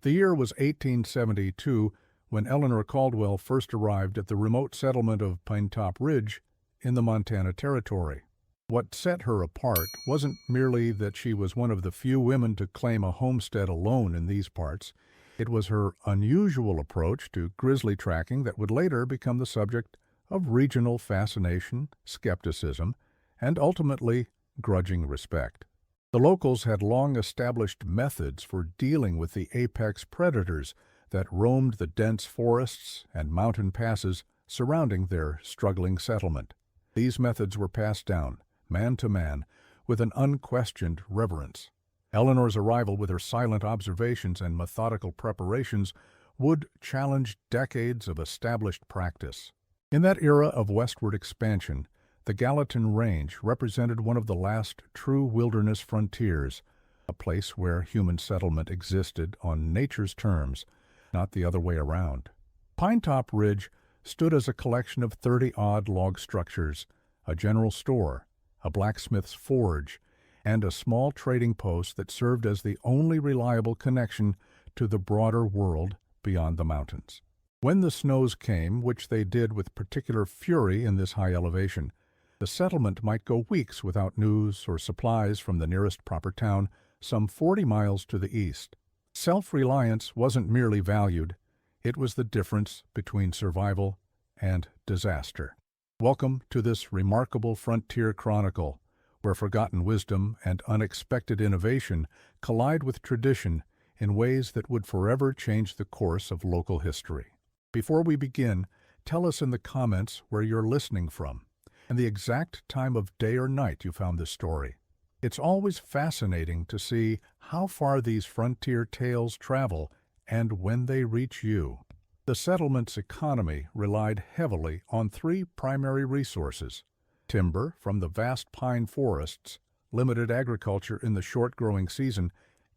The year was 1872 when Eleanor Caldwell first arrived at the remote settlement of Pinetop Ridge in the Montana Territory. What set her apart wasn't merely that she was one of the few women to claim a homestead alone in these parts. It was her unusual approach to grizzly tracking that would later become the subject of regional fascination, skepticism, and ultimately grudging respect. The locals had long established methods for dealing with the apex predators that roamed the dense forests and mountain passes surrounding their struggling settlement. These methods were passed down, man to man, with an unquestioned reverence. Eleanor's arrival with her silent observations and methodical preparations would challenge decades of established practice. In that era of westward expansion, the Gallatin Range represented one of the last true wilderness frontiers, a place where human settlement existed on nature's terms, not the other way around. Pinetop Ridge stood as a collection of 30-odd log structures, a general store, a blacksmith's forge, and a small trading post that served as the only reliable connection to the broader world beyond the mountains. When the snows came, which they did with particular fury in this high elevation, the settlement might go weeks without news or supplies from the nearest proper town, some 40 miles to the east. Self-reliance wasn't merely valued, it was the difference between survival and disaster. Welcome to this remarkable frontier chronicle, where forgotten wisdom and unexpected innovation collide with tradition in ways that would forever change the course of local history. Before we begin, tell us in the comments where you're listening from and the exact time of day or night you found this story. It's always fascinating to see how far these frontier tales travel and when they reach you. The settlement's economy relied heavily on three primary resources: timber from the vast pine forests, limited agriculture in the short growing season,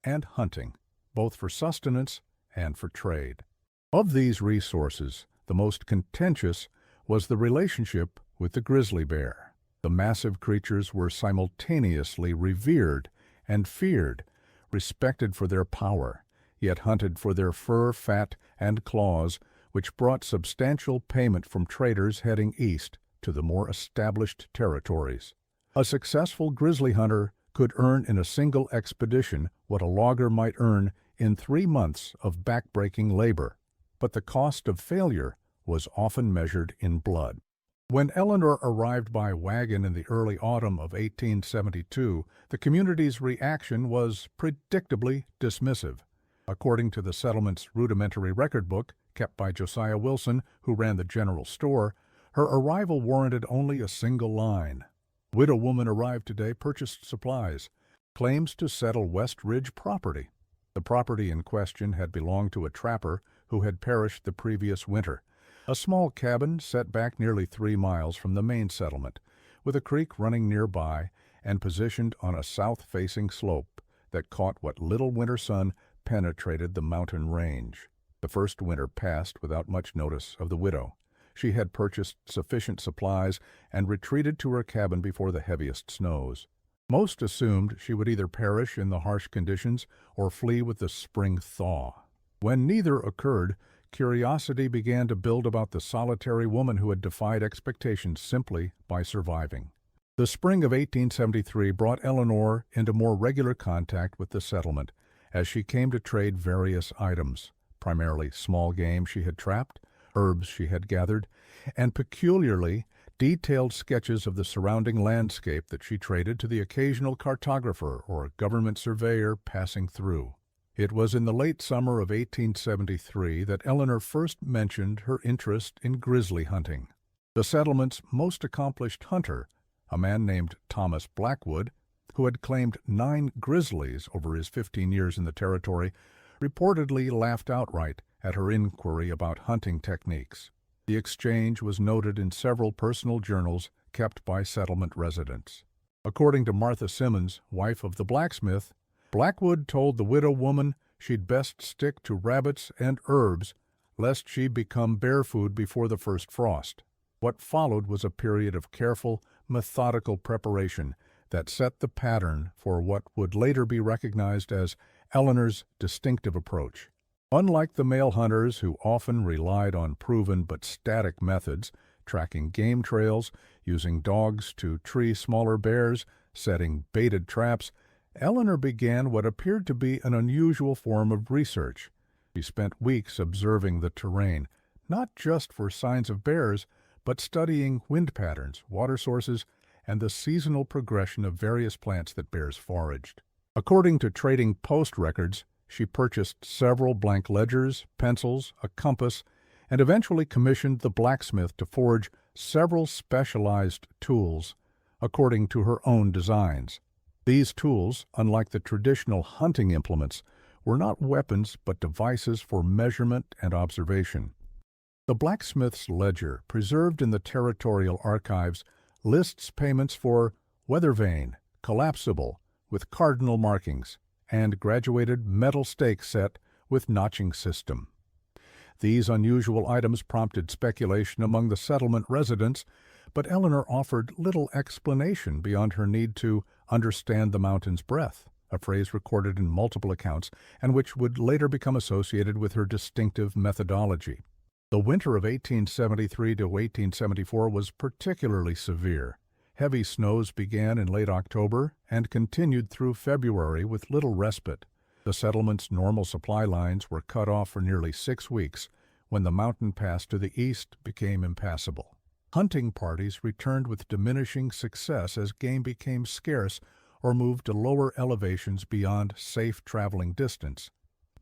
and hunting, both for sustenance and for trade. Of these resources, the most contentious was the relationship with the grizzly bear. The massive creatures were simultaneously revered and feared, respected for their power, yet hunted for their fur, fat, and claws, which brought substantial payment from traders heading east to the more established territories. A successful grizzly hunter could earn in a single expedition what a logger might earn in 3 months of backbreaking labor, but the cost of failure was often measured in blood. When Eleanor arrived by wagon in the early autumn of 1872, the community's reaction was predictably dismissive. According to the settlement's rudimentary record book, kept by Josiah Wilson, who ran the general store, her arrival warranted only a single line. "Widow woman arrived today, purchased supplies, claims to settle West Ridge property." The property in question had belonged to a trapper who had perished the previous winter. A small cabin set back nearly 3 miles from the main settlement, with a creek running nearby and positioned on a south-facing slope that caught what little winter sun penetrated the mountain range. The first winter passed without much notice of the widow. She had purchased sufficient supplies and retreated to her cabin before the heaviest snows. Most assumed she would either perish in the harsh conditions or flee with the spring thaw. When neither occurred, curiosity began to build about the solitary woman who had defied expectations simply by surviving. The spring of 1873 brought Eleanor into more regular contact with the settlement as she came to trade various items, primarily small game she had trapped, herbs she had gathered, and peculiarly detailed sketches of the surrounding landscape that she traded to the occasional cartographer or government surveyor passing through. It was in the late summer of 1873 that Eleanor first mentioned her interest in grizzly hunting. The settlement's most accomplished hunter, a man named Thomas Blackwood, who had claimed 9 grizzlies over his 15 years in the territory, reportedly laughed outright at her inquiry about hunting techniques. The exchange was noted in several personal journals kept by settlement residents. According to Martha Simmons, wife of the blacksmith, Blackwood told the widow woman she'd best stick to rabbits and herbs lest she become bear food before the first frost. What followed was a period of careful, methodical preparation that set the pattern for what would later be recognized as Eleanor's distinctive approach. Unlike the male hunters who often relied on proven but static methods, tracking game trails, using dogs to tree smaller bears, setting baited traps, Eleanor began what appeared to be an unusual form of research. She spent weeks observing the terrain, not just for signs of bears, but studying wind patterns, water sources, and the seasonal progression of various plants that bears foraged. According to Trading Post records, she purchased several blank ledgers, pencils, a compass, and eventually commissioned the blacksmith to forge several specialized tools according to her own designs. These tools, unlike the traditional hunting implements, were not weapons but devices for measurement and observation. The blacksmith's ledger, preserved in the territorial archives, lists payments for weather vane, collapsible, with cardinal markings, and graduated metal stake set with notching system. These unusual items prompted speculation among the settlement residents, but Eleanor offered little explanation beyond her need to understand the mountain's breath, a phrase recorded in multiple accounts and which would later become associated with her distinctive methodology. The winter of 1873 to 1874 was particularly severe. Heavy snows began in late October and continued through February with little respite. The settlement's normal supply lines were cut off for nearly 6 weeks when the mountain pass to the east became impassable. Hunting parties returned with diminishing success as game became scarce or moved to lower elevations beyond safe traveling distance.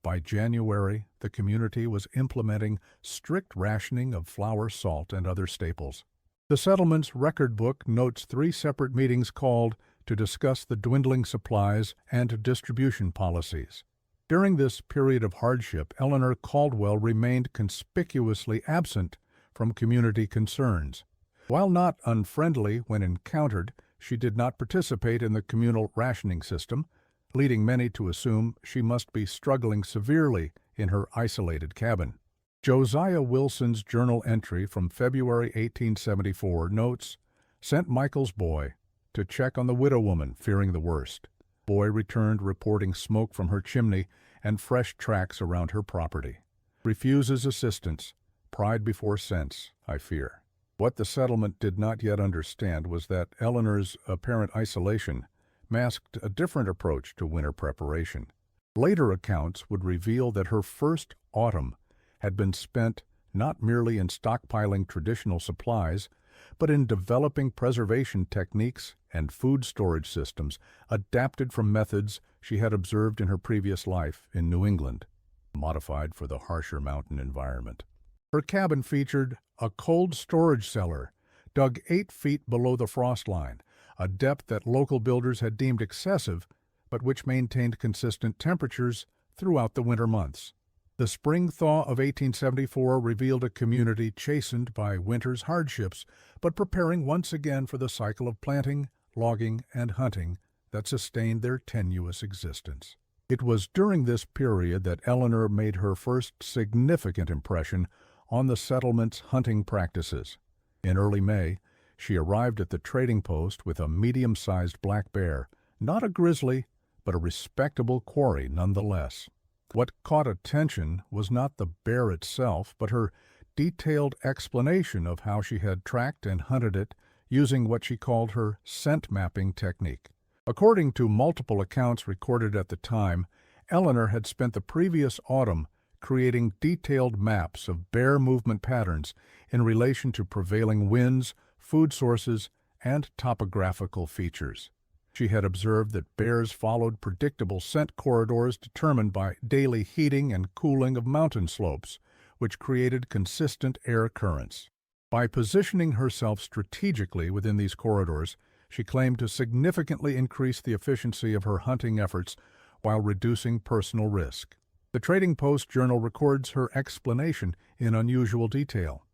By January, the community was implementing strict rationing of flour, salt, and other staples. The settlement's record book notes 3 separate meetings called to discuss the dwindling supplies and distribution policies. During this period of hardship, Eleanor Caldwell remained conspicuously absent from community concerns. While not unfriendly when encountered, she did not participate in the communal rationing system, leading many to assume she must be struggling severely in her isolated cabin. Josiah Wilson's journal entry from February 1874 notes, "Sent Michael's boy to check on the widow woman, fearing the worst. Boy returned reporting smoke from her chimney and fresh tracks around her property. Refuses assistance. Pride before sense, I fear." What the settlement did not yet understand was that Eleanor's apparent isolation masked a different approach to winter preparation. Later accounts would reveal that her first autumn had been spent not merely in stockpiling traditional supplies, but in developing preservation techniques and food storage systems adapted from methods she had observed in her previous life in New England, modified for the harsher mountain environment. Her cabin featured a cold storage cellar dug 8 feet below the frost line, a depth that local builders had deemed excessive, but which maintained consistent temperatures throughout the winter months. The spring thaw of 1874 revealed a community chastened by winter's hardships, but preparing once again for the cycle of planting, logging, and hunting that sustained their tenuous existence. It was during this period that Eleanor made her first significant impression on the settlement's hunting practices. In early May, she arrived at the trading post with a medium-sized black bear, not a grizzly, but a respectable quarry nonetheless. What caught attention was not the bear itself, but her detailed explanation of how she had tracked and hunted it using what she called her scent mapping technique. According to multiple accounts recorded at the time, Eleanor had spent the previous autumn creating detailed maps of bear movement patterns in relation to prevailing winds, food sources, and topographical features. She had observed that bears followed predictable scent corridors determined by daily heating and cooling of mountain slopes, which created consistent air currents. By positioning herself strategically within these corridors, she claimed to significantly increase the efficiency of her hunting efforts while reducing personal risk. The Trading Post Journal records her explanation in unusual detail.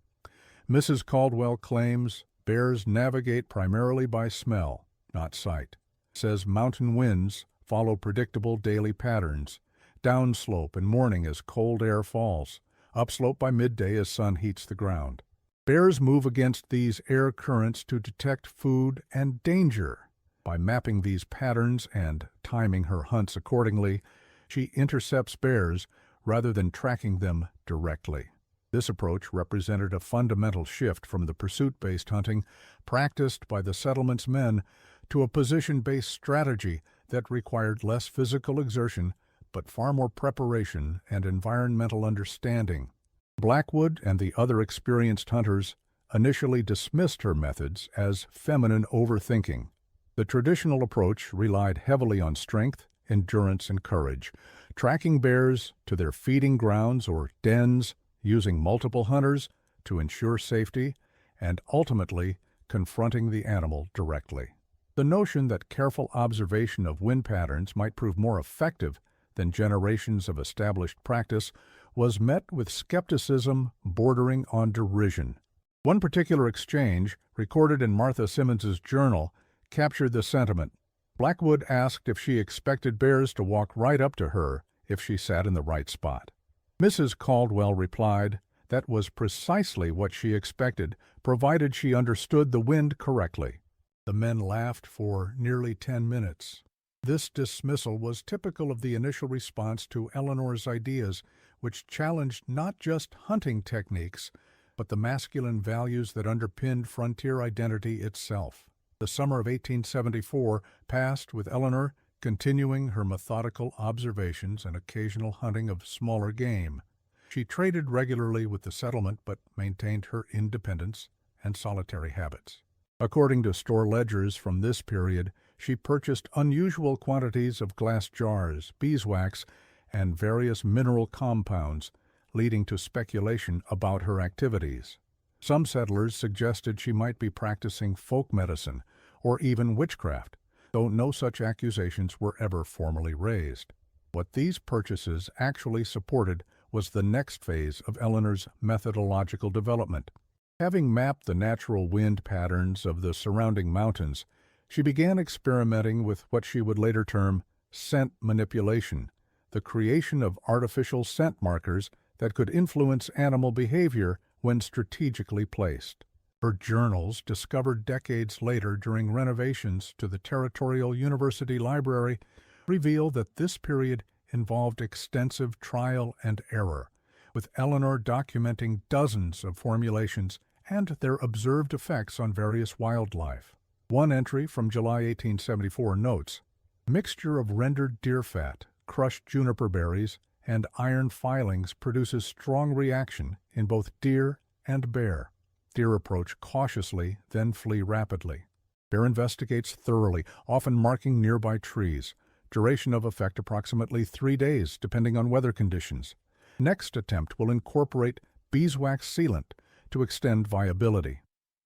Mrs. Caldwell claims bears navigate primarily by smell, not sight. Says mountain winds follow predictable daily patterns, downslope in morning as cold air falls, upslope by midday as sun heats the ground. Bears move against these air currents to detect food and danger. By mapping these patterns and timing her hunts accordingly, she intercepts bears, rather than tracking them directly. This approach represented a fundamental shift from the pursuit-based hunting practiced by the settlement's men to a position-based strategy that required less physical exertion but far more preparation and environmental understanding. Blackwood and the other experienced hunters initially dismissed her methods as feminine overthinking. The traditional approach relied heavily on strength, endurance, and courage, tracking bears to their feeding grounds or dens, using multiple hunters to ensure safety, and ultimately confronting the animal directly. The notion that careful observation of wind patterns might prove more effective than generations of established practice was met with skepticism bordering on derision. One particular exchange, recorded in Martha Simmons's journal, captured the sentiment. Blackwood asked if she expected bears to walk right up to her if she sat in the right spot. Mrs. Caldwell replied that was precisely what she expected, provided she understood the wind correctly. The men laughed for nearly 10 minutes. This dismissal was typical of the initial response to Eleanor's ideas, which challenged not just hunting techniques, but the masculine values that underpinned frontier identity itself. The summer of 1874 passed with Eleanor continuing her methodical observations and occasional hunting of smaller game. She traded regularly with the settlement but maintained her independence and solitary habits. According to store ledgers from this period, she purchased unusual quantities of glass jars, beeswax, and various mineral compounds, leading to speculation about her activities. Some settlers suggested she might be practicing folk medicine or even witchcraft, though no such accusations were ever formally raised. What these purchases actually supported was the next phase of Eleanor's methodological development. Having mapped the natural wind patterns of the surrounding mountains, she began experimenting with what she would later term scent manipulation, the creation of artificial scent markers that could influence animal behavior when strategically placed. Her journals, discovered decades later during renovations to the Territorial University Library, reveal that this period involved extensive trial and error, with Eleanor documenting dozens of formulations and their observed effects on various wildlife. One entry from July 1874 notes, "Mixture of rendered deer fat, crushed juniper berries, and iron filings produces strong reaction in both deer and bear. Deer approach cautiously, then flee rapidly. Bear investigates thoroughly, often marking nearby trees. Duration of effect approximately 3 days, depending on weather conditions. Next attempt will incorporate beeswax sealant to extend viability."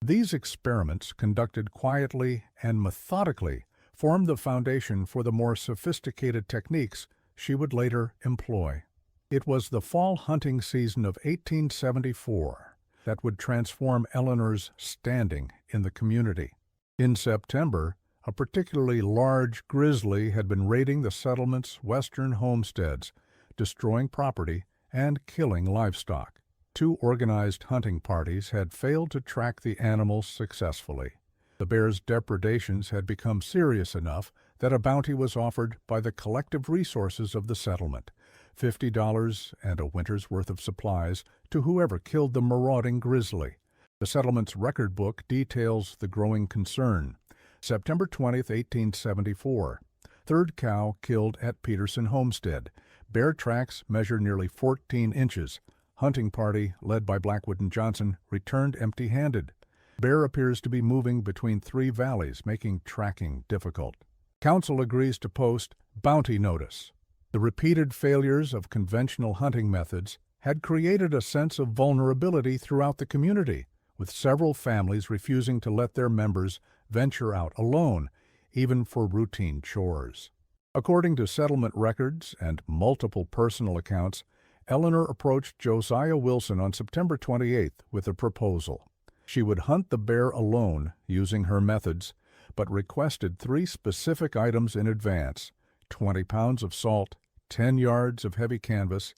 These experiments, conducted quietly and methodically, formed the foundation for the more sophisticated techniques she would later employ. It was the fall hunting season of 1874 that would transform Eleanor's standing in the community. In September, a particularly large grizzly had been raiding the settlement's western homesteads, destroying property and killing livestock. 2 organized hunting parties had failed to track the animals successfully. The bear's depredations had become serious enough that a bounty was offered by the collective resources of the settlement, $50 and a winter's worth of supplies to whoever killed the marauding grizzly. The settlement's record book details the growing concern. September 20, 1874. Third cow killed at Peterson Homestead. Bear tracks measure nearly 14 inches. Hunting party, led by Blackwood and Johnson, returned empty-handed. Bear appears to be moving between 3 valleys, making tracking difficult. Council agrees to post bounty notice. The repeated failures of conventional hunting methods had created a sense of vulnerability throughout the community, with several families refusing to let their members venture out alone, even for routine chores. According to settlement records and multiple personal accounts, Eleanor approached Josiah Wilson on September 28th with a proposal. She would hunt the bear alone using her methods, but requested 3 specific items in advance: 20 pounds of salt, 10 yards of heavy canvas,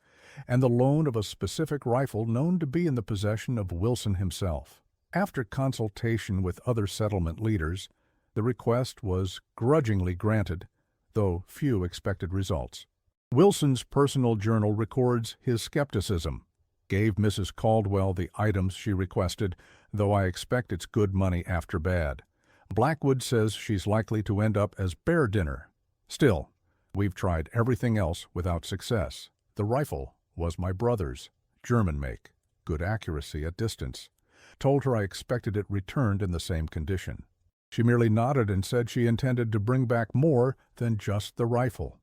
and the loan of a specific rifle known to be in the possession of Wilson himself. After consultation with other settlement leaders, the request was grudgingly granted, though few expected results. Wilson's personal journal records his skepticism. Gave Mrs. Caldwell the items she requested, though I expect it's good money after bad. Blackwood says she's likely to end up as bear dinner. Still, we've tried everything else without success. The rifle was my brother's, German make, good accuracy at distance. Told her I expected it returned in the same condition. She merely nodded and said she intended to bring back more than just the rifle.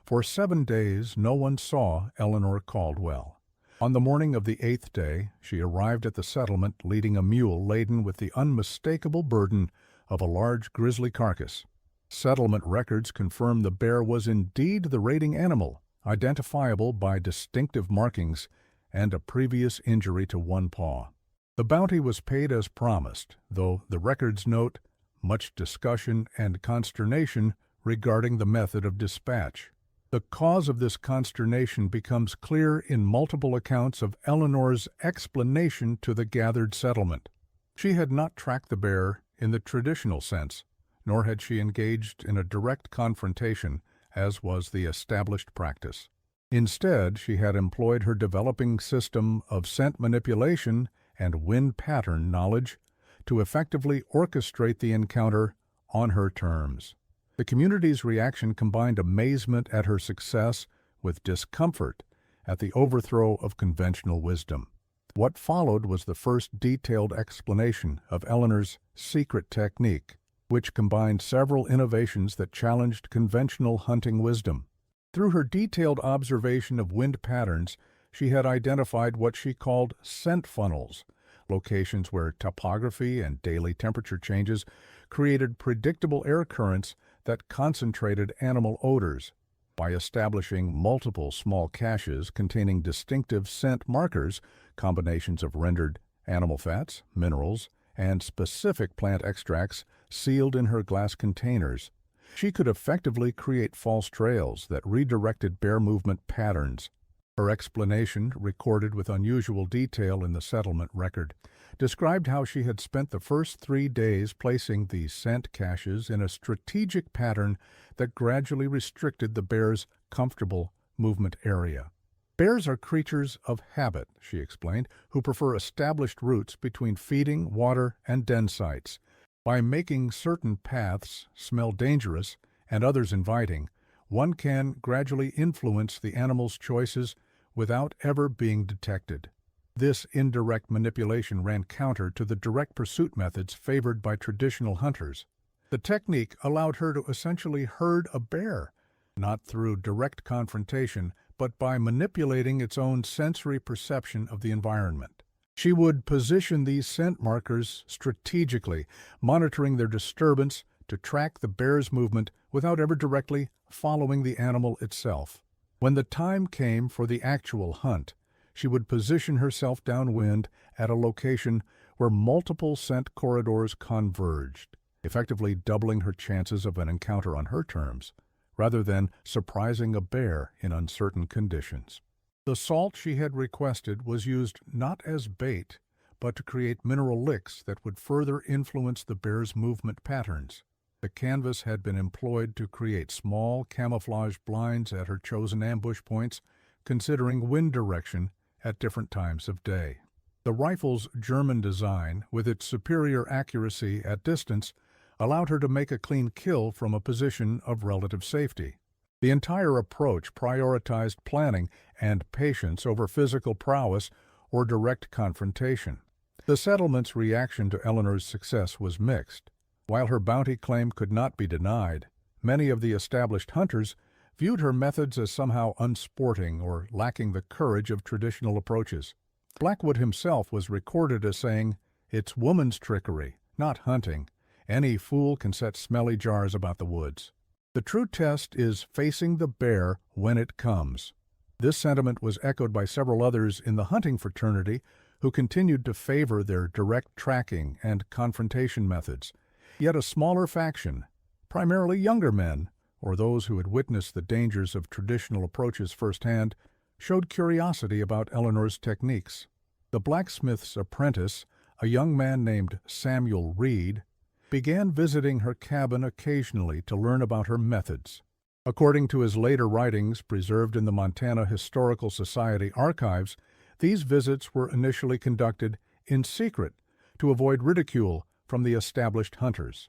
For 7 days no one saw Eleanor Caldwell. On the morning of the 8th day, she arrived at the settlement leading a mule laden with the unmistakable burden of a large grizzly carcass. Settlement records confirm the bear was indeed the raiding animal, identifiable by distinctive markings and a previous injury to one paw. The bounty was paid as promised, though the records note much discussion and consternation regarding the method of dispatch. The cause of this consternation becomes clear in multiple accounts of Eleanor's explanation to the gathered settlement. She had not tracked the bear in the traditional sense, nor had she engaged in a direct confrontation, as was the established practice. Instead, she had employed her developing system of scent manipulation and wind pattern knowledge to effectively orchestrate the encounter on her terms. The community's reaction combined amazement at her success with discomfort at the overthrow of conventional wisdom. What followed was the first detailed explanation of Eleanor's secret technique, which combined several innovations that challenged conventional hunting wisdom. Through her detailed observation of wind patterns, she had identified what she called scent funnels, locations where topography and daily temperature changes created predictable air currents that concentrated animal odors. By establishing multiple small caches containing distinctive scent markers, combinations of rendered animal fats, minerals, and specific plant extracts sealed in her glass containers, she could effectively create false trails that redirected bear movement patterns. Her explanation, recorded with unusual detail in the settlement record, described how she had spent the first 3 days placing these scent caches in a strategic pattern that gradually restricted the bear's comfortable movement area. Bears are creatures of habit, she explained, who prefer established routes between feeding, water, and den sites. By making certain paths smell dangerous and others inviting, one can gradually influence the animal's choices without ever being detected. This indirect manipulation ran counter to the direct pursuit methods favored by traditional hunters. The technique allowed her to essentially herd a bear, not through direct confrontation, but by manipulating its own sensory perception of the environment. She would position these scent markers strategically, monitoring their disturbance to track the bear's movement without ever directly following the animal itself. When the time came for the actual hunt, she would position herself downwind at a location where multiple scent corridors converged, effectively doubling her chances of an encounter on her terms, rather than surprising a bear in uncertain conditions. The salt she had requested was used not as bait, but to create mineral licks that would further influence the bear's movement patterns. The canvas had been employed to create small camouflage blinds at her chosen ambush points, considering wind direction at different times of day. The rifle's German design, with its superior accuracy at distance, allowed her to make a clean kill from a position of relative safety. The entire approach prioritized planning and patience over physical prowess or direct confrontation. The settlement's reaction to Eleanor's success was mixed. While her bounty claim could not be denied, many of the established hunters viewed her methods as somehow unsporting or lacking the courage of traditional approaches. Blackwood himself was recorded as saying, "It's woman's trickery, not hunting. Any fool can set smelly jars about the woods." The true test is facing the bear when it comes. This sentiment was echoed by several others in the hunting fraternity who continued to favor their direct tracking and confrontation methods. Yet a smaller faction, primarily younger men, or those who had witnessed the dangers of traditional approaches firsthand, showed curiosity about Eleanor's techniques. The blacksmith's apprentice, a young man named Samuel Reed, began visiting her cabin occasionally to learn about her methods. According to his later writings preserved in the Montana Historical Society archives, these visits were initially conducted in secret to avoid ridicule from the established hunters.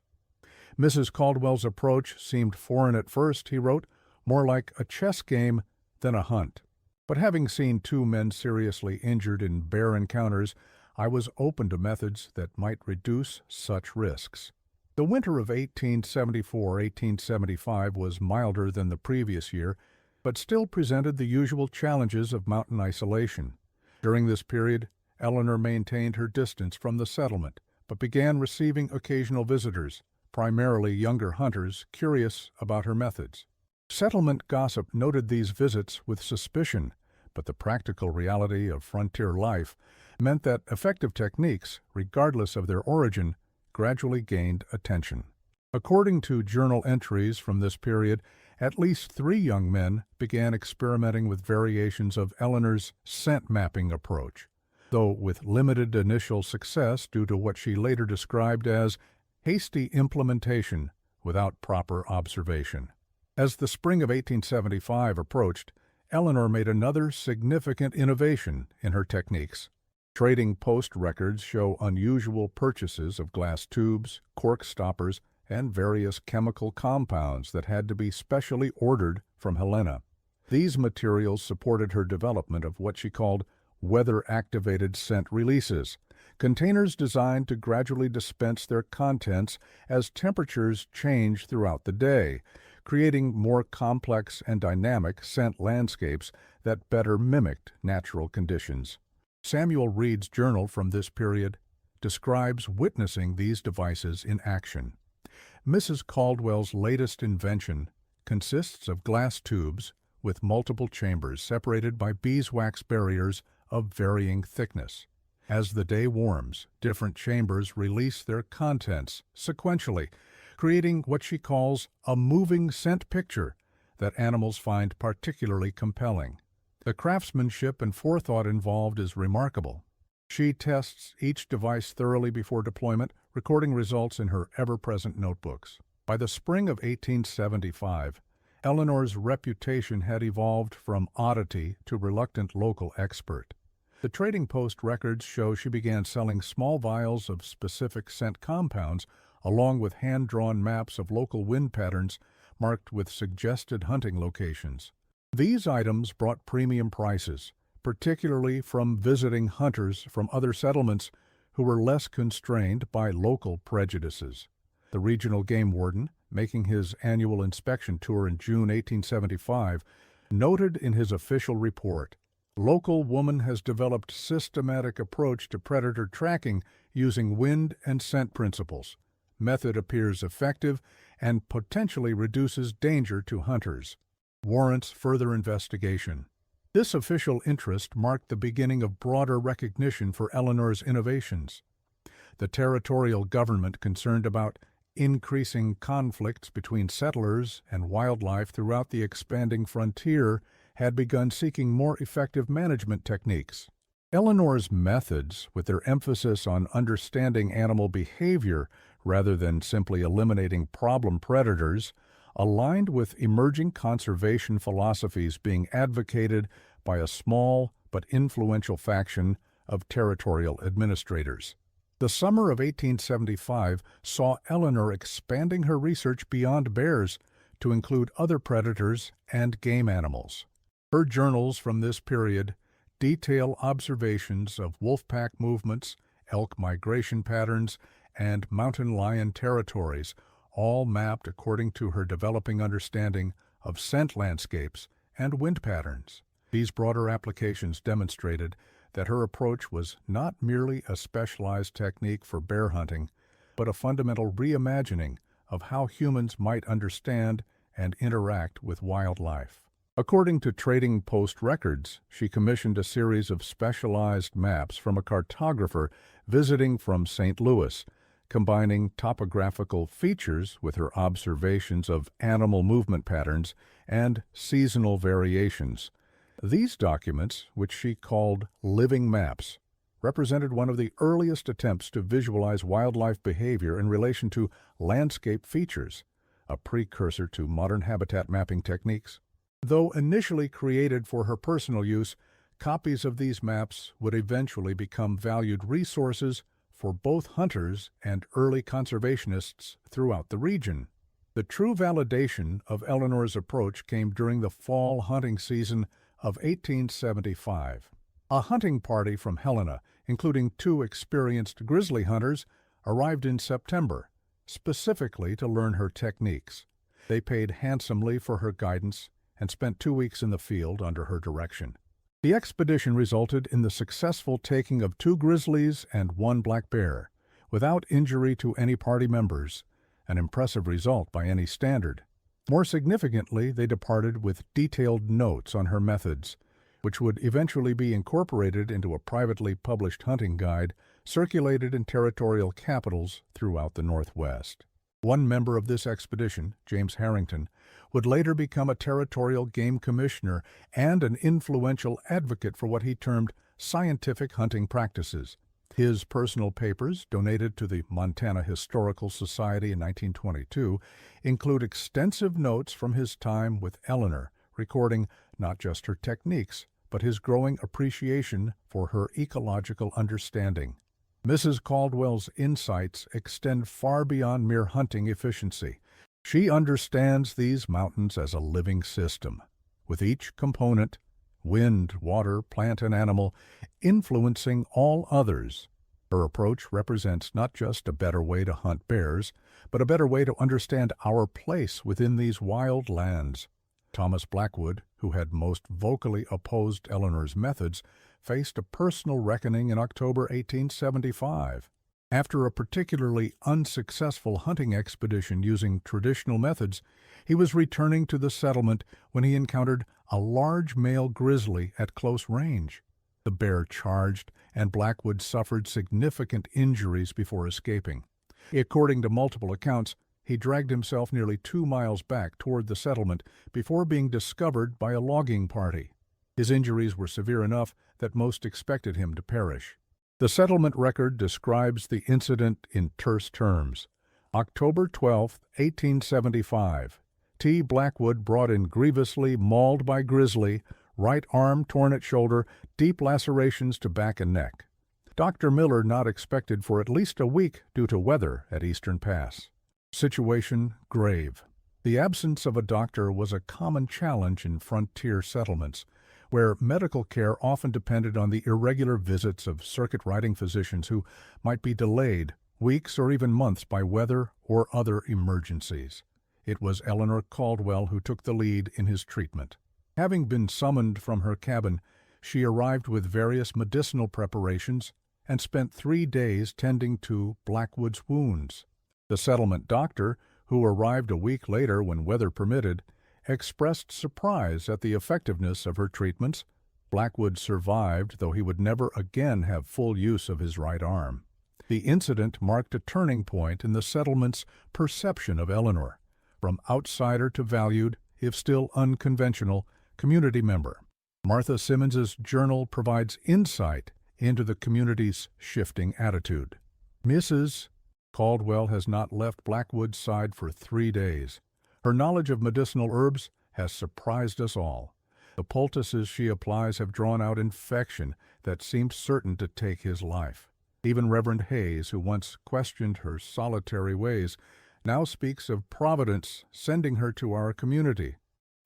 Mrs. Caldwell's approach seemed foreign at first, he wrote, more like a chess game than a hunt. But having seen 2 men seriously injured in bear encounters, I was open to methods that might reduce such risks. The winter of 1874-1875 was milder than the previous year, but still presented the usual challenges of mountain isolation. During this period, Eleanor maintained her distance from the settlement, but began receiving occasional visitors, primarily younger hunters curious about her methods. Settlement gossip noted these visits with suspicion, but the practical reality of frontier life meant that effective techniques, regardless of their origin, gradually gained attention. According to journal entries from this period, at least 3 young men began experimenting with variations of Eleanor's scent mapping approach, though with limited initial success due to what she later described as hasty implementation without proper observation. As the spring of 1875 approached, Eleanor made another significant innovation in her techniques. Trading post records show unusual purchases of glass tubes, cork stoppers, and various chemical compounds that had to be specially ordered from Helena. These materials supported her development of what she called weather-activated scent releases, containers designed to gradually dispense their contents as temperatures change throughout the day, creating more complex and dynamic scent landscapes that better mimicked natural conditions. Samuel Reed's journal from this period describes witnessing these devices in action. Mrs. Caldwell's latest invention consists of glass tubes with multiple chambers separated by beeswax barriers of varying thickness. As the day warms, different chambers release their contents sequentially, creating what she calls a moving scent picture that animals find particularly compelling. The craftsmanship and forethought involved is remarkable. She tests each device thoroughly before deployment, recording results in her ever-present notebooks. By the spring of 1875, Eleanor's reputation had evolved from oddity to reluctant local expert. The trading post records show she began selling small vials of specific scent compounds along with hand-drawn maps of local wind patterns marked with suggested hunting locations. These items brought premium prices, particularly from visiting hunters from other settlements who were less constrained by local prejudices. The regional game warden, making his annual inspection tour in June 1875, noted in his official report, "Local woman has developed systematic approach to predator tracking using wind and scent principles. Method appears effective and potentially reduces danger to hunters. Warrants further investigation." This official interest marked the beginning of broader recognition for Eleanor's innovations. The territorial government concerned about increasing conflicts between settlers and wildlife throughout the expanding frontier had begun seeking more effective management techniques. Eleanor's methods, with their emphasis on understanding animal behavior rather than simply eliminating problem predators, aligned with emerging conservation philosophies being advocated by a small but influential faction of territorial administrators. The summer of 1875 saw Eleanor expanding her research beyond bears to include other predators and game animals. Her journals from this period detail observations of wolfpack movements, elk migration patterns, and mountain lion territories, all mapped according to her developing understanding of scent landscapes and wind patterns. These broader applications demonstrated that her approach was not merely a specialized technique for bear hunting, but a fundamental reimagining of how humans might understand and interact with wildlife. According to trading post records, she commissioned a series of specialized maps from a cartographer visiting from St. Louis, combining topographical features with her observations of animal movement patterns and seasonal variations. These documents, which she called living maps, represented one of the earliest attempts to visualize wildlife behavior in relation to landscape features, a precursor to modern habitat mapping techniques. Though initially created for her personal use, copies of these maps would eventually become valued resources for both hunters and early conservationists throughout the region. The true validation of Eleanor's approach came during the fall hunting season of 1875. A hunting party from Helena, including 2 experienced grizzly hunters, arrived in September, specifically to learn her techniques. They paid handsomely for her guidance and spent 2 weeks in the field under her direction. The expedition resulted in the successful taking of 2 grizzlies and 1 black bear, without injury to any party members, an impressive result by any standard. More significantly, they departed with detailed notes on her methods, which would eventually be incorporated into a privately published hunting guide circulated in territorial capitals throughout the Northwest. One member of this expedition, James Harrington, would later become a territorial game commissioner and an influential advocate for what he termed scientific hunting practices. His personal papers, donated to the Montana Historical Society in 1922, include extensive notes from his time with Eleanor, recording not just her techniques, but his growing appreciation for her ecological understanding. Mrs. Caldwell's insights extend far beyond mere hunting efficiency. She understands these mountains as a living system, with each component, wind, water, plant, and animal, influencing all others. Her approach represents not just a better way to hunt bears, but a better way to understand our place within these wild lands. Thomas Blackwood, who had most vocally opposed Eleanor's methods, faced a personal reckoning in October 1875. After a particularly unsuccessful hunting expedition using traditional methods, he was returning to the settlement when he encountered a large male grizzly at close range. The bear charged, and Blackwood suffered significant injuries before escaping. According to multiple accounts, he dragged himself nearly 2 miles back toward the settlement before being discovered by a logging party. His injuries were severe enough that most expected him to perish. The settlement record describes the incident in terse terms. October 12, 1875. T. Blackwood brought in grievously mauled by grizzly, right arm torn at shoulder, deep lacerations to back and neck. Dr. Miller not expected for at least a week due to weather at Eastern Pass. Situation grave. The absence of a doctor was a common challenge in frontier settlements, where medical care often depended on the irregular visits of circuit-riding physicians who might be delayed weeks or even months by weather or other emergencies. It was Eleanor Caldwell who took the lead in his treatment. Having been summoned from her cabin, she arrived with various medicinal preparations and spent 3 days tending to Blackwood's wounds. The settlement doctor, who arrived a week later when weather permitted, expressed surprise at the effectiveness of her treatments. Blackwood survived, though he would never again have full use of his right arm. The incident marked a turning point in the settlement's perception of Eleanor, from outsider to valued, if still unconventional, community member. Martha Simmons's journal provides insight into the community's shifting attitude. Mrs. Caldwell has not left Blackwood's side for 3 days. Her knowledge of medicinal herbs has surprised us all. The poultices she applies have drawn out infection that seemed certain to take his life. Even Reverend Hayes, who once questioned her solitary ways, now speaks of Providence sending her to our community.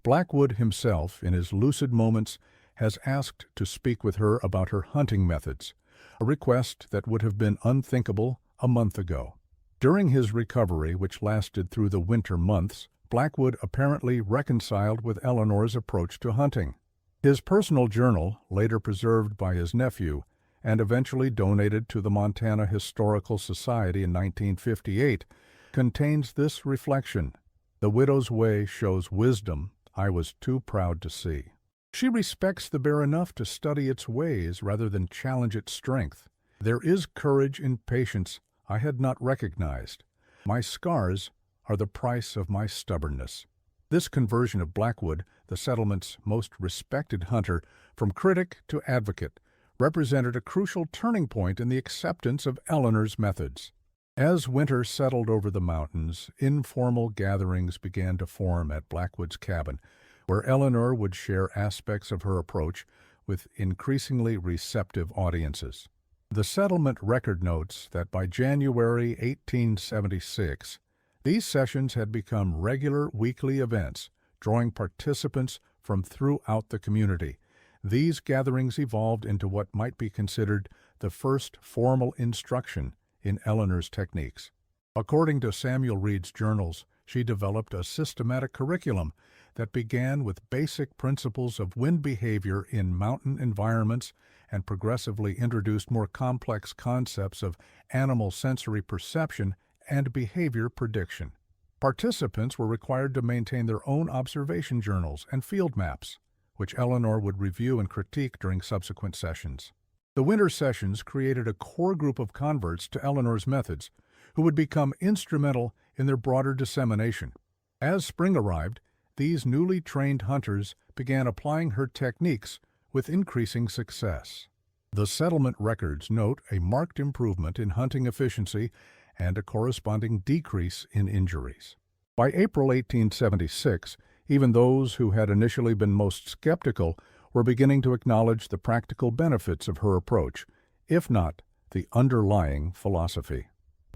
Blackwood himself, in his lucid moments, has asked to speak with her about her hunting methods, a request that would have been unthinkable a month ago. During his recovery, which lasted through the winter months, Blackwood apparently reconciled with Eleanor's approach to hunting. His personal journal, later preserved by his nephew, and eventually donated to the Montana Historical Society in 1958, contains this reflection: "The widow's way shows wisdom I was too proud to see." She respects the bear enough to study its ways rather than challenge its strength. There is courage in patience I had not recognized. My scars are the price of my stubbornness. This conversion of Blackwood, the settlement's most respected hunter, from critic to advocate, represented a crucial turning point in the acceptance of Eleanor's methods. As winter settled over the mountains, informal gatherings began to form at Blackwood's cabin, where Eleanor would share aspects of her approach with increasingly receptive audiences. The settlement record notes that by January 1876, these sessions had become regular weekly events, drawing participants from throughout the community. These gatherings evolved into what might be considered the first formal instruction in Eleanor's techniques. According to Samuel Reed's journals, she developed a systematic curriculum that began with basic principles of wind behavior in mountain environments and progressively introduced more complex concepts of animal sensory perception and behavior prediction. Participants were required to maintain their own observation journals and field maps, which Eleanor would review and critique during subsequent sessions. The winter sessions created a core group of converts to Eleanor's methods, who would become instrumental in their broader dissemination. As spring arrived, these newly trained hunters began applying her techniques with increasing success. The settlement records note a marked improvement in hunting efficiency and a corresponding decrease in injuries. By April 1876, even those who had initially been most skeptical were beginning to acknowledge the practical benefits of her approach, if not the underlying philosophy.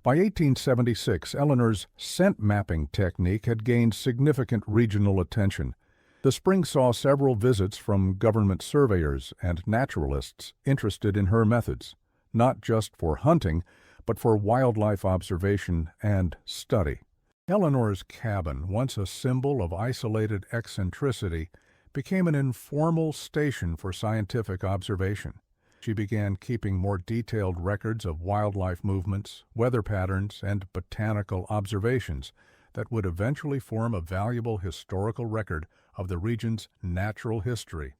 By 1876, Eleanor's scent mapping technique had gained significant regional attention. The spring saw several visits from government surveyors and naturalists interested in her methods, not just for hunting, but for wildlife observation and study. Eleanor's cabin, once a symbol of isolated eccentricity, became an informal station for scientific observation. She began keeping more detailed records of wildlife movements, weather patterns, and botanical observations that would eventually form a valuable historical record of the region's natural history.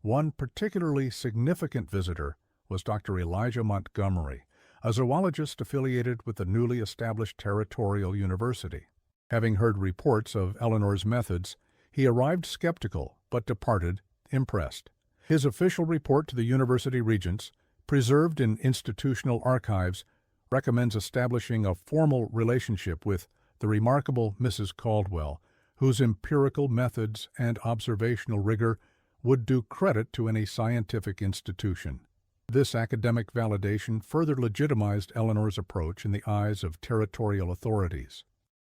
One particularly significant visitor was Dr. Elijah Montgomery, a zoologist affiliated with the newly established Territorial University. Having heard reports of Eleanor's methods, he arrived skeptical but departed impressed. His official report to the university regents, preserved in institutional archives, recommends establishing a formal relationship with the remarkable Mrs. Caldwell, whose empirical methods and observational rigor would do credit to any scientific institution. This academic validation further legitimized Eleanor's approach in the eyes of territorial authorities.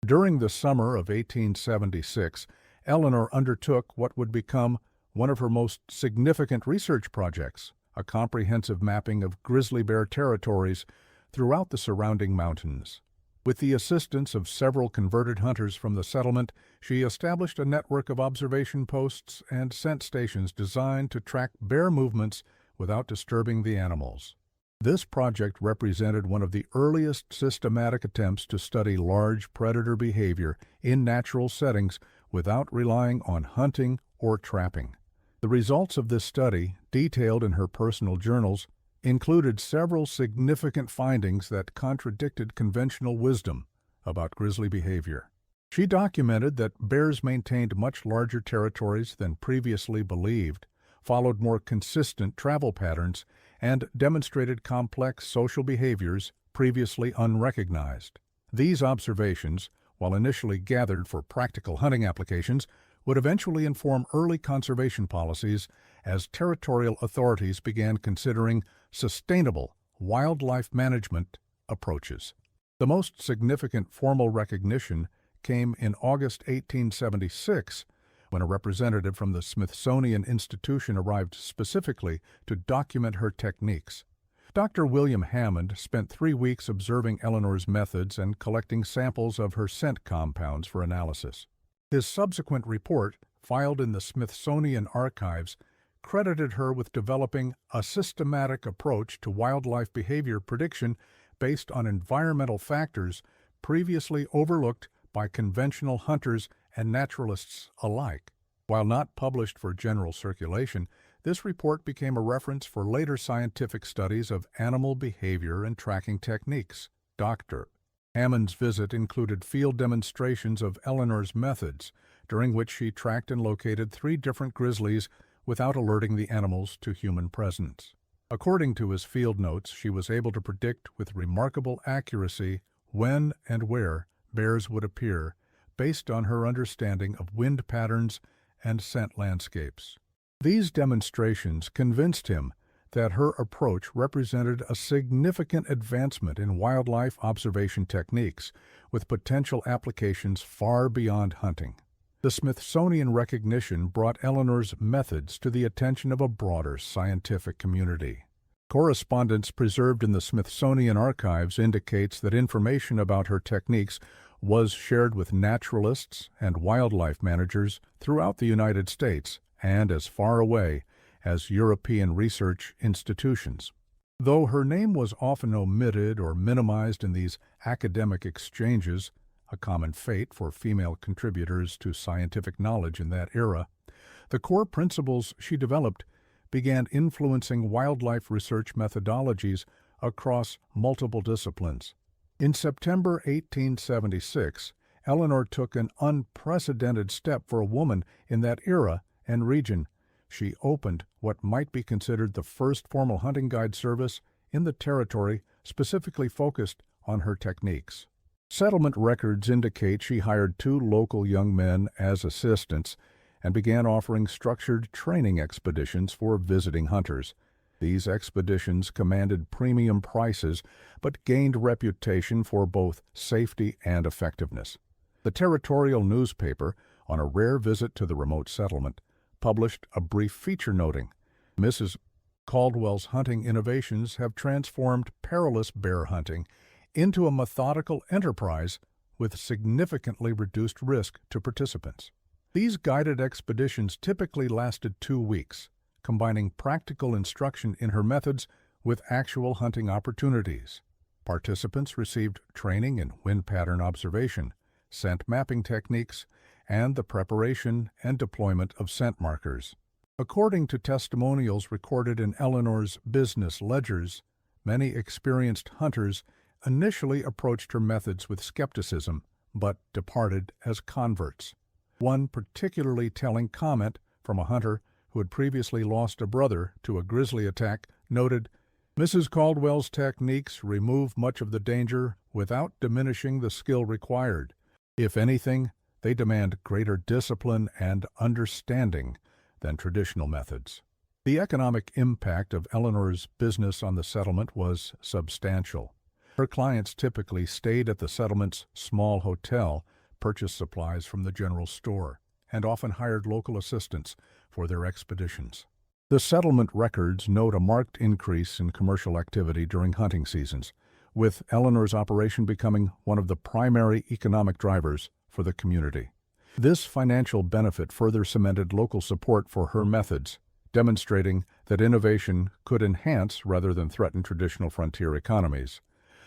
During the summer of 1876, Eleanor undertook what would become one of her most significant research projects, a comprehensive mapping of grizzly bear territories throughout the surrounding mountains. With the assistance of several converted hunters from the settlement, she established a network of observation posts and scent stations designed to track bear movements without disturbing the animals. This project represented one of the earliest systematic attempts to study large predator behavior in natural settings without relying on hunting or trapping. The results of this study, detailed in her personal journals, included several significant findings that contradicted conventional wisdom about grizzly behavior. She documented that bears maintained much larger territories than previously believed, followed more consistent travel patterns, and demonstrated complex social behaviors previously unrecognized. These observations, while initially gathered for practical hunting applications, would eventually inform early conservation policies as territorial authorities began considering sustainable wildlife management approaches. The most significant formal recognition came in August 1876, when a representative from the Smithsonian Institution arrived specifically to document her techniques. Dr. William Hammond spent 3 weeks observing Eleanor's methods and collecting samples of her scent compounds for analysis. His subsequent report, filed in the Smithsonian Archives, credited her with developing a systematic approach to wildlife behavior prediction based on environmental factors previously overlooked by conventional hunters and naturalists alike. While not published for general circulation, this report became a reference for later scientific studies of animal behavior and tracking techniques. Dr. Hammond's visit included field demonstrations of Eleanor's methods, during which she tracked and located 3 different grizzlies without alerting the animals to human presence. According to his field notes, she was able to predict with remarkable accuracy when and where bears would appear based on her understanding of wind patterns and scent landscapes. These demonstrations convinced him that her approach represented a significant advancement in wildlife observation techniques, with potential applications far beyond hunting. The Smithsonian recognition brought Eleanor's methods to the attention of a broader scientific community. Correspondence preserved in the Smithsonian archives indicates that information about her techniques was shared with naturalists and wildlife managers throughout the United States and as far away as European research institutions. Though her name was often omitted or minimized in these academic exchanges, a common fate for female contributors to scientific knowledge in that era, the core principles she developed began influencing wildlife research methodologies across multiple disciplines. In September 1876, Eleanor took an unprecedented step for a woman in that era and region. She opened what might be considered the first formal hunting guide service in the territory, specifically focused on her techniques. Settlement records indicate she hired 2 local young men as assistants and began offering structured training expeditions for visiting hunters. These expeditions commanded premium prices but gained reputation for both safety and effectiveness. The territorial newspaper, on a rare visit to the remote settlement, published a brief feature noting, "Mrs. Caldwell's hunting innovations have transformed perilous bear hunting into a methodical enterprise with significantly reduced risk to participants." These guided expeditions typically lasted 2 weeks, combining practical instruction in her methods with actual hunting opportunities. Participants received training in wind pattern observation, scent mapping techniques, and the preparation and deployment of scent markers. According to testimonials recorded in Eleanor's business ledgers, many experienced hunters initially approached her methods with skepticism, but departed as converts. One particularly telling comment from a hunter who had previously lost a brother to a grizzly attack noted, "Mrs. Caldwell's techniques remove much of the danger without diminishing the skill required. If anything, they demand greater discipline and understanding than traditional methods." The economic impact of Eleanor's business on the settlement was substantial. Her clients typically stayed at the settlement's small hotel, purchased supplies from the general store, and often hired local assistants for their expeditions. The settlement records note a marked increase in commercial activity during hunting seasons, with Eleanor's operation becoming one of the primary economic drivers for the community. This financial benefit further cemented local support for her methods, demonstrating that innovation could enhance rather than threaten traditional frontier economies.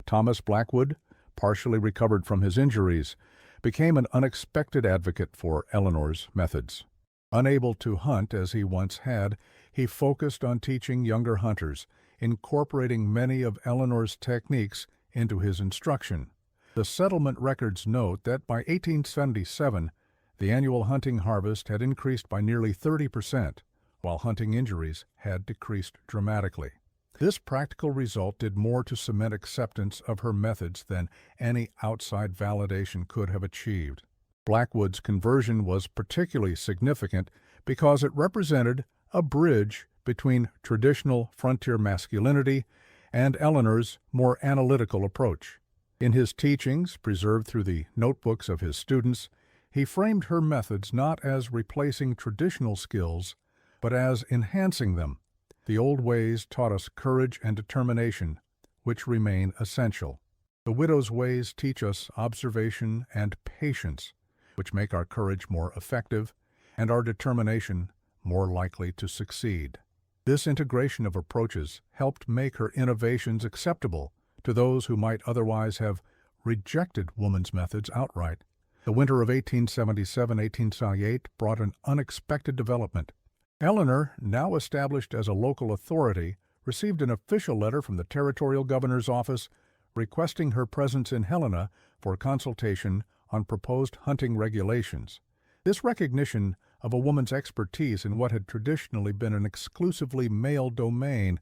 Thomas Blackwood, partially recovered from his injuries, became an unexpected advocate for Eleanor's methods. Unable to hunt as he once had, he focused on teaching younger hunters, incorporating many of Eleanor's techniques into his instruction. The settlement records note that by 1877, the annual hunting harvest had increased by nearly 30%, while hunting injuries had decreased dramatically. This practical result did more to cement acceptance of her methods than any outside validation could have achieved. Blackwood's conversion was particularly significant because it represented a bridge between traditional frontier masculinity and Eleanor's more analytical approach. In his teachings, preserved through the notebooks of his students, he framed her methods not as replacing traditional skills, but as enhancing them. The old ways taught us courage and determination, which remain essential. The widow's ways teach us observation and patience, which make our courage more effective and our determination more likely to succeed. This integration of approaches helped make her innovations acceptable to those who might otherwise have rejected woman's methods outright. The winter of 1877-1878 brought an unexpected development. Eleanor, now established as a local authority, received an official letter from the territorial governor's office requesting her presence in Helena for consultation on proposed hunting regulations. This recognition of a woman's expertise in what had traditionally been an exclusively male domain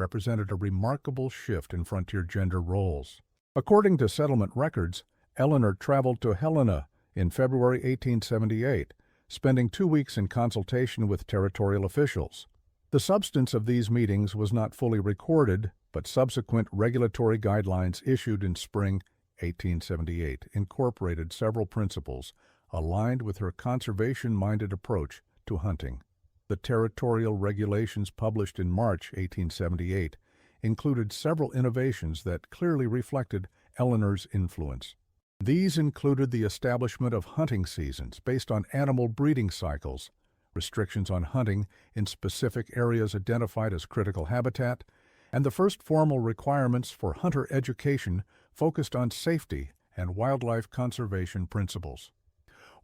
represented a remarkable shift in frontier gender roles. According to settlement records, Eleanor traveled to Helena in February 1878, spending 2 weeks in consultation with territorial officials. The substance of these meetings was not fully recorded, but subsequent regulatory guidelines issued in spring 1878 incorporated several principles aligned with her conservation-minded approach to hunting. The territorial regulations published in March 1878 included several innovations that clearly reflected Eleanor's influence. These included the establishment of hunting seasons based on animal breeding cycles, restrictions on hunting in specific areas identified as critical habitat, and the first formal requirements for hunter education focused on safety and wildlife conservation principles.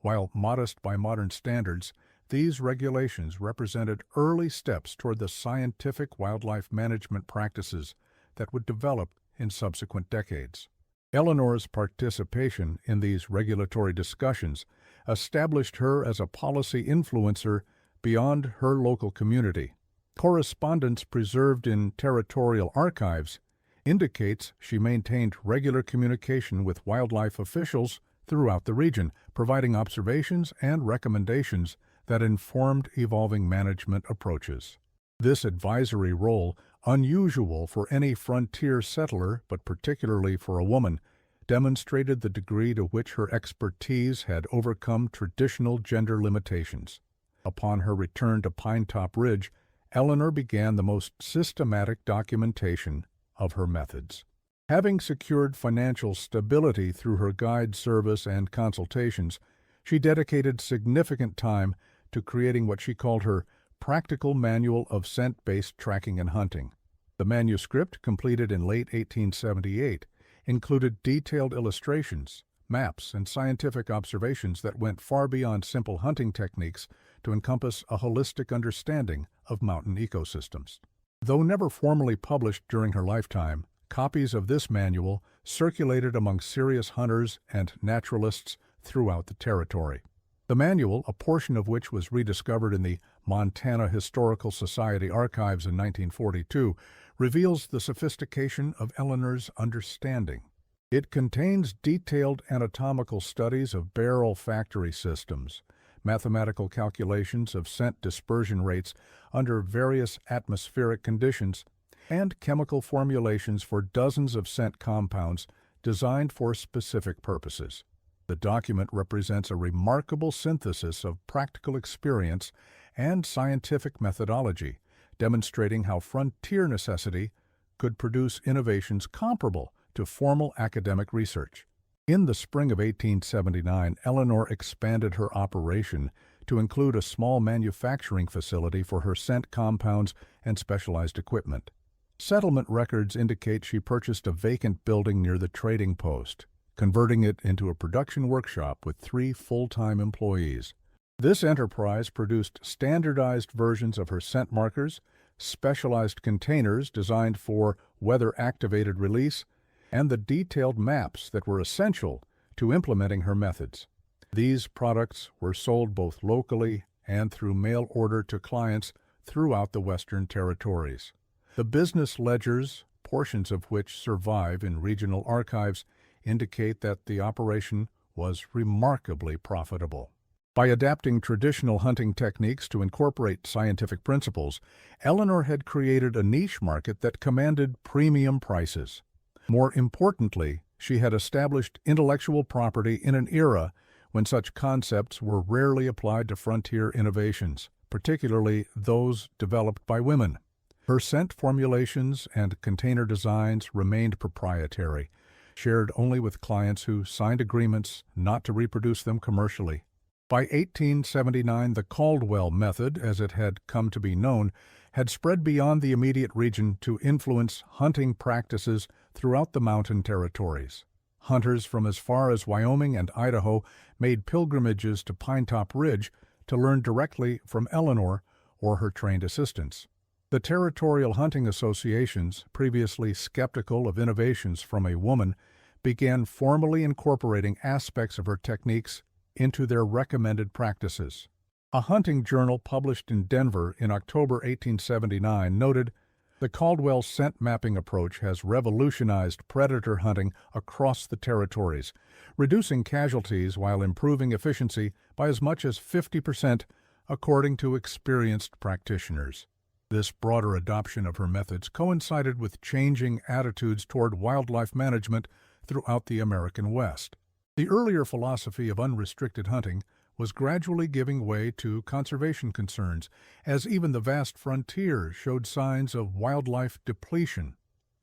While modest by modern standards, these regulations represented early steps toward the scientific wildlife management practices that would develop in subsequent decades. Eleanor's participation in these regulatory discussions established her as a policy influencer beyond her local community. Correspondence preserved in territorial archives indicates she maintained regular communication with wildlife officials throughout the region, providing observations and recommendations that informed evolving management approaches. This advisory role, unusual for any frontier settler but particularly for a woman, demonstrated the degree to which her expertise had overcome traditional gender limitations. Upon her return to Pinetop Ridge, Eleanor began the most systematic documentation of her methods. Having secured financial stability through her guide service and consultations, she dedicated significant time to creating what she called her Practical Manual of Scent-Based Tracking and Hunting. The manuscript, completed in late 1878, included detailed illustrations, maps, and scientific observations that went far beyond simple hunting techniques to encompass a holistic understanding of mountain ecosystems. Though never formally published during her lifetime, copies of this manual circulated among serious hunters and naturalists throughout the territory. The manual, a portion of which was rediscovered in the Montana Historical Society archives in 1942, reveals the sophistication of Eleanor's understanding. It contains detailed anatomical studies of bear olfactory systems, mathematical calculations of scent dispersion rates under various atmospheric conditions, and chemical formulations for dozens of scent compounds designed for specific purposes. The document represents a remarkable synthesis of practical experience and scientific methodology, demonstrating how frontier necessity could produce innovations comparable to formal academic research. In the spring of 1879, Eleanor expanded her operation to include a small manufacturing facility for her scent compounds and specialized equipment. Settlement records indicate she purchased a vacant building near the trading post, converting it into a production workshop with 3 full-time employees. This enterprise produced standardized versions of her scent markers, specialized containers designed for weather-activated release, and the detailed maps that were essential to implementing her methods. These products were sold both locally and through mail order to clients throughout the Western Territories. The business ledgers, portions of which survive in regional archives, indicate that the operation was remarkably profitable. By adapting traditional hunting techniques to incorporate scientific principles, Eleanor had created a niche market that commanded premium prices. More importantly, she had established intellectual property in an era when such concepts were rarely applied to frontier innovations, particularly those developed by women. Her scent formulations and container designs remained proprietary, shared only with clients who signed agreements not to reproduce them commercially. By 1879, the Caldwell method, as it had come to be known, had spread beyond the immediate region to influence hunting practices throughout the mountain territories. Hunters from as far as Wyoming and Idaho made pilgrimages to Pinetop Ridge to learn directly from Eleanor or her trained assistants. The territorial hunting associations, previously skeptical of innovations from a woman, began formally incorporating aspects of her techniques into their recommended practices. A hunting journal published in Denver in October 1879 noted, The Caldwell scent mapping approach has revolutionized predator hunting across the territories, reducing casualties while improving efficiency by as much as 50%, according to experienced practitioners. This broader adoption of her methods coincided with changing attitudes toward wildlife management throughout the American West. The earlier philosophy of unrestricted hunting was gradually giving way to conservation concerns, as even the vast frontier showed signs of wildlife depletion.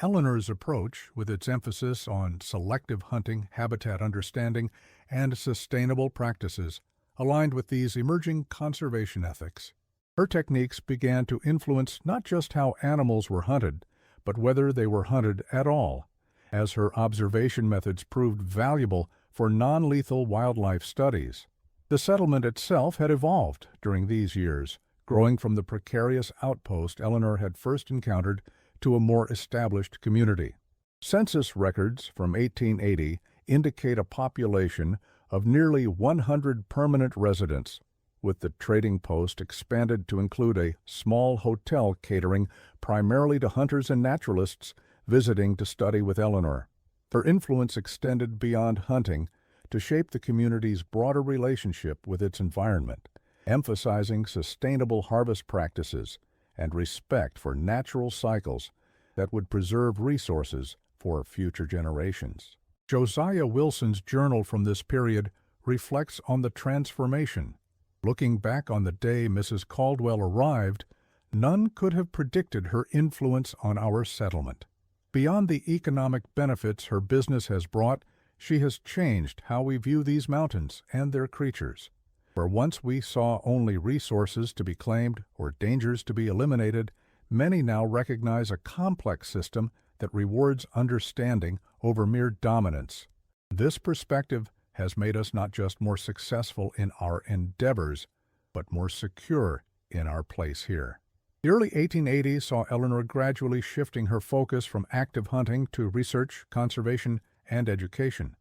Eleanor's approach, with its emphasis on selective hunting, habitat understanding, and sustainable practices, aligned with these emerging conservation ethics. Her techniques began to influence not just how animals were hunted, but whether they were hunted at all, as her observation methods proved valuable for non-lethal wildlife studies. The settlement itself had evolved during these years, growing from the precarious outpost Eleanor had first encountered to a more established community. Census records from 1880 indicate a population of nearly 100 permanent residents, with the trading post expanded to include a small hotel catering primarily to hunters and naturalists visiting to study with Eleanor. Her influence extended beyond hunting to shape the community's broader relationship with its environment, emphasizing sustainable harvest practices and respect for natural cycles that would preserve resources for future generations. Josiah Wilson's journal from this period reflects on the transformation. Looking back on the day Mrs. Caldwell arrived, none could have predicted her influence on our settlement. Beyond the economic benefits her business has brought, she has changed how we view these mountains and their creatures. Where once we saw only resources to be claimed or dangers to be eliminated, many now recognize a complex system that rewards understanding over mere dominance. This perspective has made us not just more successful in our endeavors, but more secure in our place here. The early 1880s saw Eleanor gradually shifting her focus from active hunting to research, conservation, and education.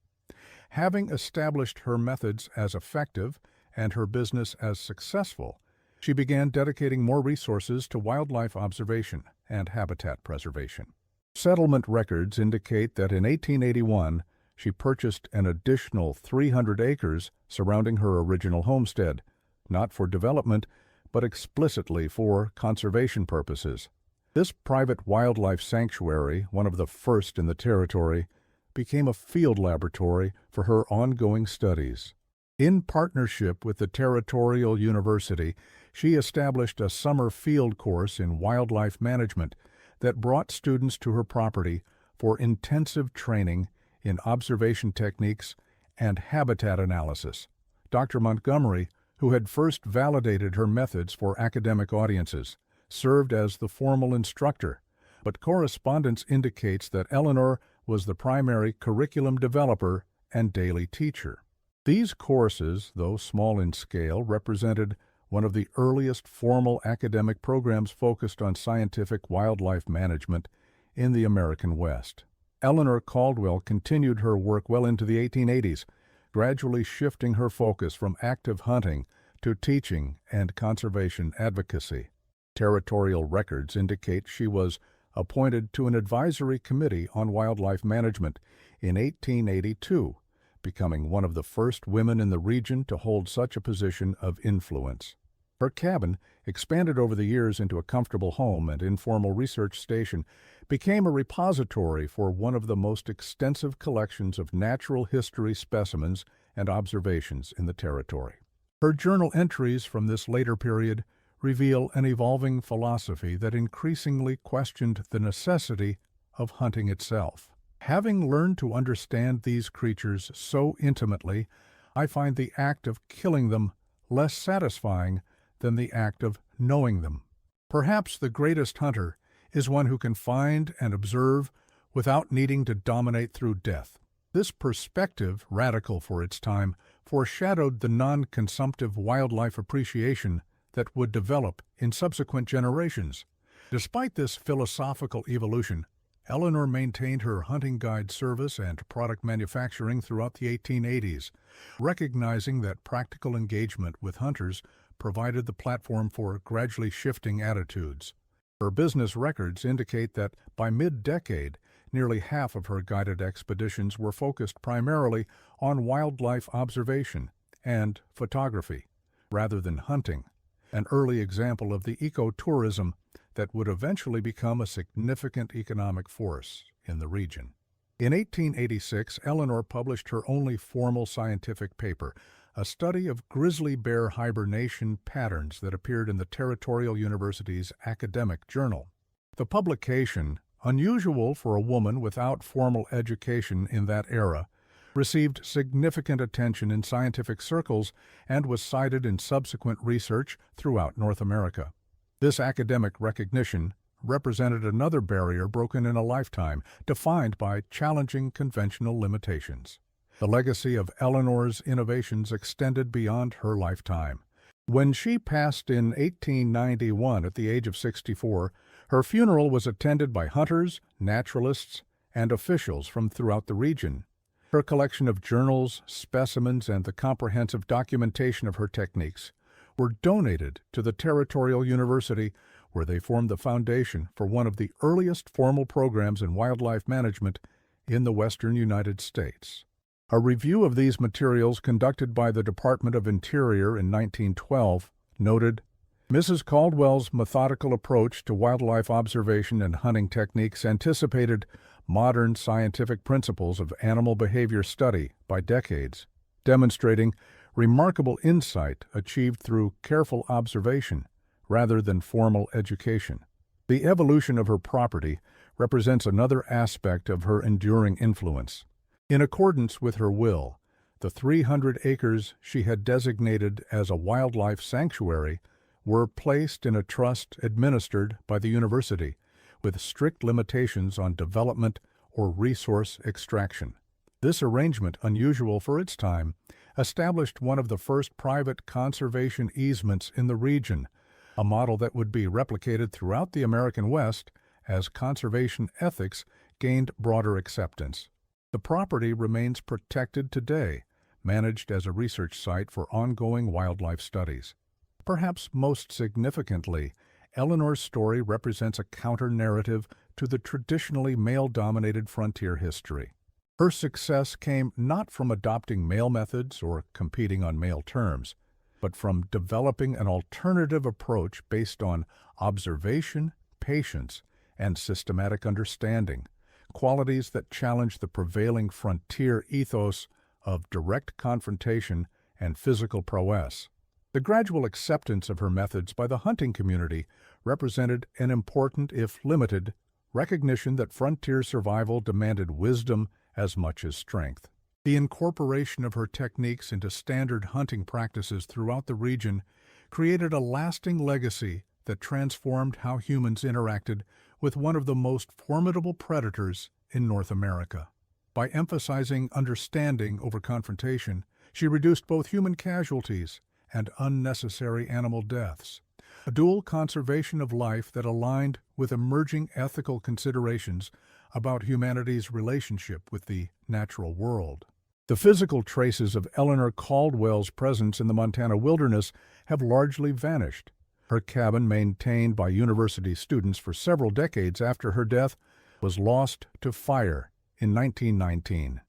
Having established her methods as effective and her business as successful, she began dedicating more resources to wildlife observation and habitat preservation. Settlement records indicate that in 1881, she purchased an additional 300 acres surrounding her original homestead, not for development, but explicitly for conservation purposes. This private wildlife sanctuary, one of the first in the territory, became a field laboratory for her ongoing studies. In partnership with the Territorial University, she established a summer field course in wildlife management that brought students to her property for intensive training in observation techniques and habitat analysis. Dr. Montgomery, who had first validated her methods for academic audiences, served as the formal instructor, but correspondence indicates that Eleanor was the primary curriculum developer and daily teacher. These courses, though small in scale, represented one of the earliest formal academic programs focused on scientific wildlife management in the American West. Eleanor Caldwell continued her work well into the 1880s, gradually shifting her focus from active hunting to teaching and conservation advocacy. Territorial records indicate she was appointed to an advisory committee on wildlife management in 1882, becoming one of the first women in the region to hold such a position of influence. Her cabin, expanded over the years into a comfortable home and informal research station, became a repository for one of the most extensive collections of natural history specimens and observations in the territory. Her journal entries from this later period reveal an evolving philosophy that increasingly questioned the necessity of hunting itself. Having learned to understand these creatures so intimately, I find the act of killing them less satisfying than the act of knowing them. Perhaps the greatest hunter is one who can find and observe without needing to dominate through death. This perspective, radical for its time, foreshadowed the non-consumptive wildlife appreciation that would develop in subsequent generations. Despite this philosophical evolution, Eleanor maintained her hunting guide service and product manufacturing throughout the 1880s, recognizing that practical engagement with hunters provided the platform for gradually shifting attitudes. Her business records indicate that by mid-decade, nearly half of her guided expeditions were focused primarily on wildlife observation and photography, rather than hunting, an early example of the ecotourism that would eventually become a significant economic force in the region. In 1886, Eleanor published her only formal scientific paper, a study of grizzly bear hibernation patterns that appeared in the Territorial University's academic journal. The publication, unusual for a woman without formal education in that era, received significant attention in scientific circles and was cited in subsequent research throughout North America. This academic recognition represented another barrier broken in a lifetime, defined by challenging conventional limitations. The legacy of Eleanor's innovations extended beyond her lifetime. When she passed in 1891 at the age of 64, her funeral was attended by hunters, naturalists, and officials from throughout the region. Her collection of journals, specimens, and the comprehensive documentation of her techniques were donated to the Territorial University, where they formed the foundation for one of the earliest formal programs in wildlife management in the western United States. A review of these materials conducted by the Department of Interior in 1912 noted, Mrs. Caldwell's methodical approach to wildlife observation and hunting techniques anticipated modern scientific principles of animal behavior study by decades, demonstrating remarkable insight achieved through careful observation rather than formal education. The evolution of her property represents another aspect of her enduring influence. In accordance with her will, the 300 acres she had designated as a wildlife sanctuary were placed in a trust administered by the university, with strict limitations on development or resource extraction. This arrangement, unusual for its time, established one of the first private conservation easements in the region, a model that would be replicated throughout the American West as conservation ethics gained broader acceptance. The property remains protected today, managed as a research site for ongoing wildlife studies. Perhaps most significantly, Eleanor's story represents a counter-narrative to the traditionally male-dominated frontier history. Her success came not from adopting male methods or competing on male terms, but from developing an alternative approach based on observation, patience, and systematic understanding, qualities that challenge the prevailing frontier ethos of direct confrontation and physical prowess. The gradual acceptance of her methods by the hunting community represented an important, if limited, recognition that frontier survival demanded wisdom as much as strength. The incorporation of her techniques into standard hunting practices throughout the region created a lasting legacy that transformed how humans interacted with one of the most formidable predators in North America. By emphasizing understanding over confrontation, she reduced both human casualties and unnecessary animal deaths, a dual conservation of life that aligned with emerging ethical considerations about humanity's relationship with the natural world. The physical traces of Eleanor Caldwell's presence in the Montana wilderness have largely vanished. Her cabin, maintained by university students for several decades after her death, was lost to fire in 1919.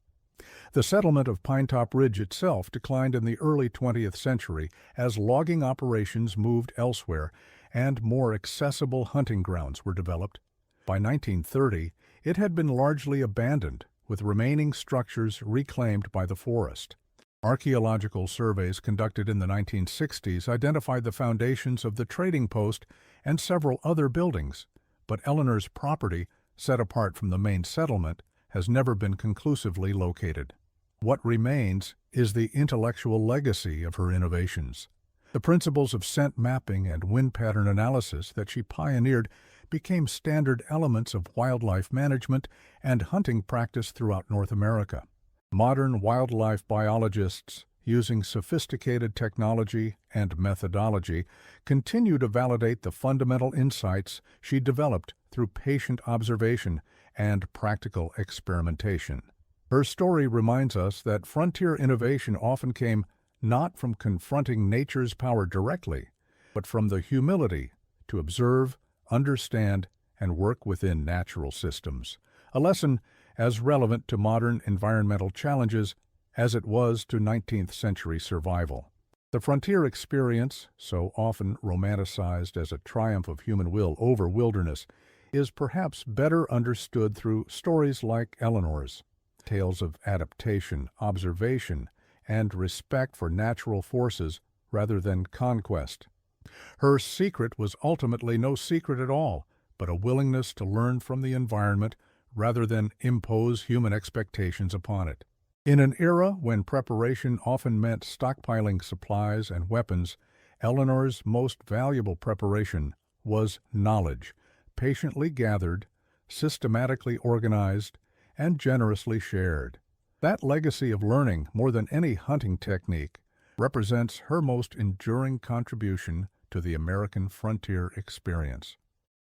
The settlement of Pinetop Ridge itself declined in the early 20th century as logging operations moved elsewhere and more accessible hunting grounds were developed. By 1930, it had been largely abandoned, with remaining structures reclaimed by the forest. Archaeological surveys conducted in the 1960s identified the foundations of the trading post and several other buildings, but Eleanor's property, set apart from the main settlement, has never been conclusively located. What remains is the intellectual legacy of her innovations. The principles of scent mapping and wind pattern analysis that she pioneered became standard elements of wildlife management and hunting practice throughout North America. Modern wildlife biologists, using sophisticated technology and methodology, continue to validate the fundamental insights she developed through patient observation and practical experimentation. Her story reminds us that frontier innovation often came not from confronting nature's power directly, but from the humility to observe, understand, and work within natural systems, a lesson as relevant to modern environmental challenges as it was to 19th century survival. The frontier experience, so often romanticized as a triumph of human will over wilderness, is perhaps better understood through stories like Eleanor's, tales of adaptation, observation, and respect for natural forces rather than conquest. Her secret was ultimately no secret at all, but a willingness to learn from the environment rather than impose human expectations upon it. In an era when preparation often meant stockpiling supplies and weapons, Eleanor's most valuable preparation was knowledge, patiently gathered, systematically organized, and generously shared. That legacy of learning, more than any hunting technique, represents her most enduring contribution to the American frontier experience.